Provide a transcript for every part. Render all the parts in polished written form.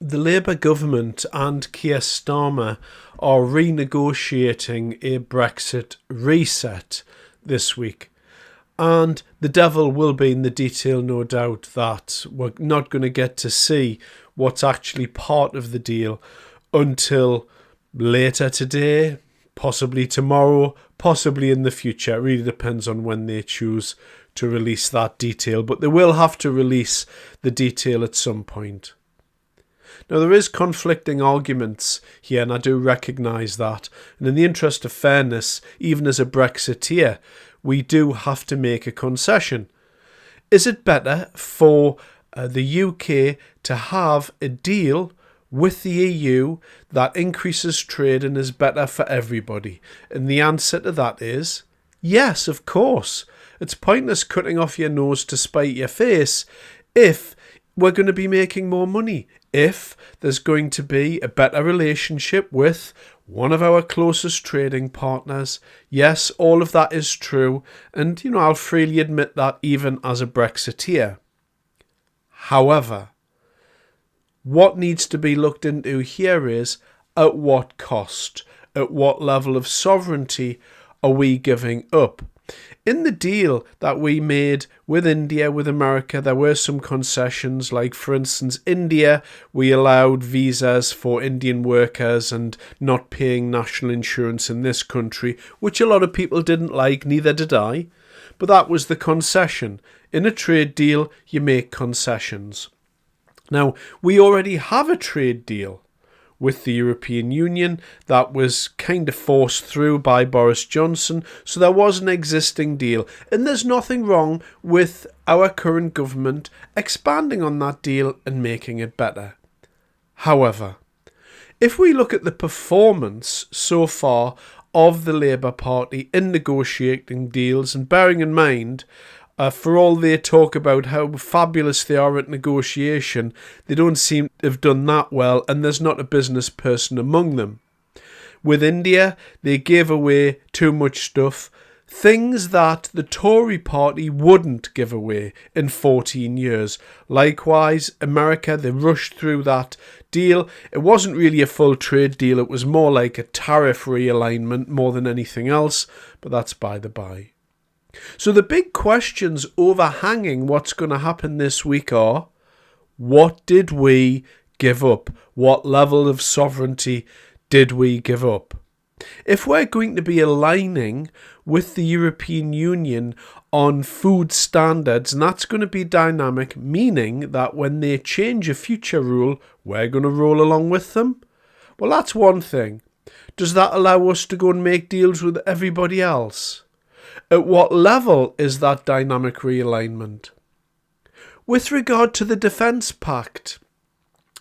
The Labour government and Kier Starmer are renegotiating a Brexit reset this week. And the devil will be in the detail, no doubt, that we're not going to get to see what's actually part of the deal until later today, possibly tomorrow, possibly in the future. It really depends on when they choose to release that detail, but they will have to release the detail at some point. Now, there is conflicting arguments here, and I do recognise that. And in the interest of fairness, even as a Brexiteer, we do have to make a concession. Is it better for the UK to have a deal with the EU that increases trade and is better for everybody? And the answer to that is yes, of course. It's pointless cutting off your nose to spite your face if we're going to be making more money, if there's going to be a better relationship with one of our closest trading partners. Yes, all of that is true, and I'll freely admit that even as a Brexiteer. However, what needs to be looked into here is at what cost, at what level of sovereignty are we giving up? In the deal that we made with India, with America, there were some concessions. Like, for instance, India, we allowed visas for Indian workers and not paying national insurance in this country, which a lot of people didn't like, neither did I. But that was the concession. In a trade deal, you make concessions. Now, we already have a trade deal with the European Union that was kind of forced through by Boris Johnson, so there was an existing deal, and there's nothing wrong with our current government expanding on that deal and making it better. However, if we look at the performance so far of the Labour Party in negotiating deals, and bearing in mind for all they talk about how fabulous they are at negotiation, they don't seem to have done that well, and there's not a business person among them. With India, they gave away too much stuff, things that the Tory party wouldn't give away in 14 years. Likewise, America, they rushed through that deal. It wasn't really a full trade deal, it was more like a tariff realignment more than anything else, but that's by the by. So the big questions overhanging what's going to happen this week are, what did we give up? What level of sovereignty did we give up? If we're going to be aligning with the European Union on food standards, and that's going to be dynamic, meaning that when they change a future rule, we're going to roll along with them, well, that's one thing. Does that allow us to go and make deals with everybody else? At what level is that dynamic realignment? With regard to the Defence Pact,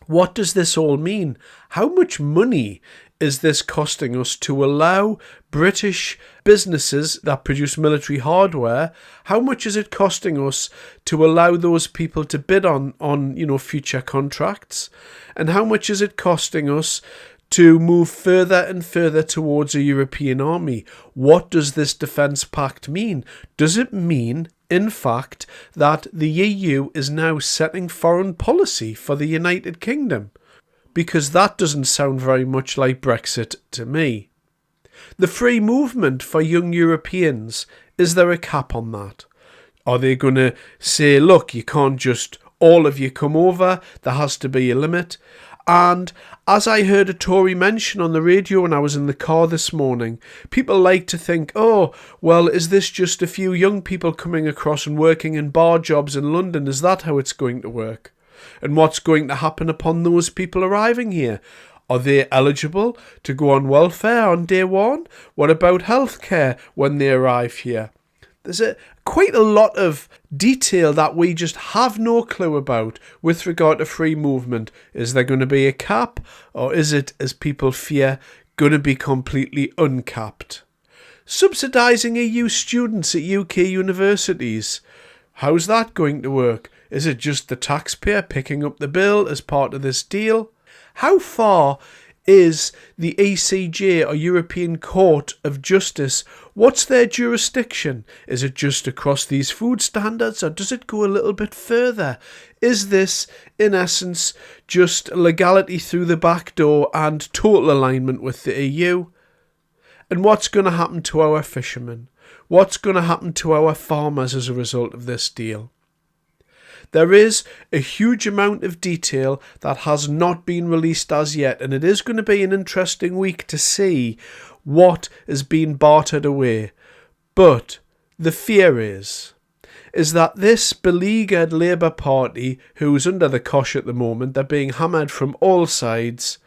what does this all mean? How much money is this costing us to allow British businesses that produce military hardware? How much is it costing us to allow those people to bid on future contracts? And how much is it costing us to move further and further towards a European army? What does this Defence Pact mean? Does it mean, in fact, that the EU is now setting foreign policy for the United Kingdom? Because that doesn't sound very much like Brexit to me. The free movement for young Europeans, is there a cap on that? Are they going to say, look, you can't just all of you come over, there has to be a limit? And as I heard a Tory mention on the radio when I was in the car this morning, people like to think, oh, well, is this just a few young people coming across and working in bar jobs in London? Is that how it's going to work? And what's going to happen upon those people arriving here? Are they eligible to go on welfare on day one? What about healthcare when they arrive here? There's quite a lot of detail that we just have no clue about with regard to free movement. Is there going to be a cap, or is it, as people fear, going to be completely uncapped? Subsidising EU students at UK universities. How's that going to work? Is it just the taxpayer picking up the bill as part of this deal? How far is the ECJ, or European Court of Justice. What's their jurisdiction? Is it just across these food standards, or does it go a little bit further? Is this, in essence, just legality through the back door and total alignment with the EU? And what's going to happen to our fishermen? What's going to happen to our farmers as a result of this deal? There is a huge amount of detail that has not been released as yet, and it is going to be an interesting week to see what is being bartered away. But the fear is that this beleaguered Labour Party, who's under the cosh at the moment, they're being hammered from all sides.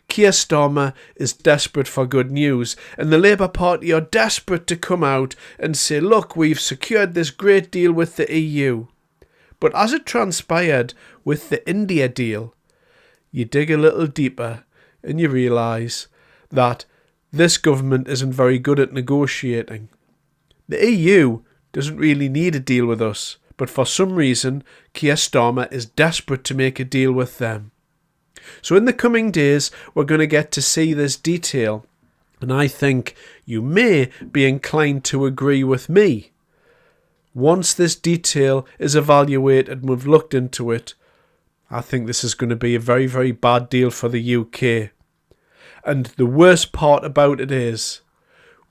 Kier Starmer is desperate for good news, and the Labour Party are desperate to come out and say, look, we've secured this great deal with the EU. But as it transpired with the India deal, you dig a little deeper and you realise that this government isn't very good at negotiating. The EU doesn't really need a deal with us, but for some reason, Kier Starmer is desperate to make a deal with them. So in the coming days, we're going to get to see this detail, and I think you may be inclined to agree with me. Once this detail is evaluated and we've looked into it, I think this is going to be a very, very bad deal for the UK. And the worst part about it is,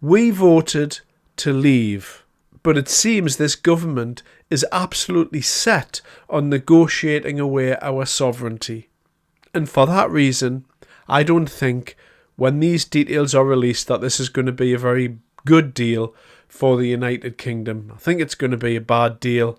we voted to leave, but it seems this government is absolutely set on negotiating away our sovereignty. And for that reason, I don't think when these details are released that this is going to be a very good deal for the United Kingdom. I think it's going to be a bad deal,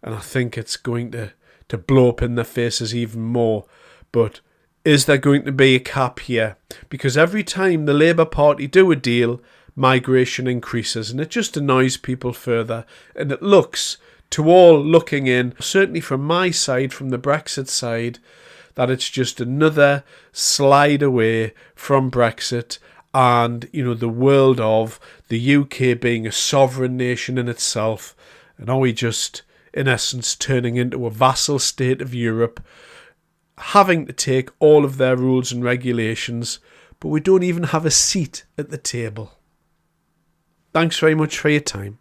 and I think it's going to blow up in their faces even more. But is there going to be a cap here? Because every time the Labour Party do a deal, migration increases, and it just annoys people further. And it looks, to all looking in, certainly from my side, from the Brexit side, that it's just another slide away from Brexit and, the world of the UK being a sovereign nation in itself. And are we just, in essence, turning into a vassal state of Europe, having to take all of their rules and regulations, but we don't even have a seat at the table? Thanks very much for your time.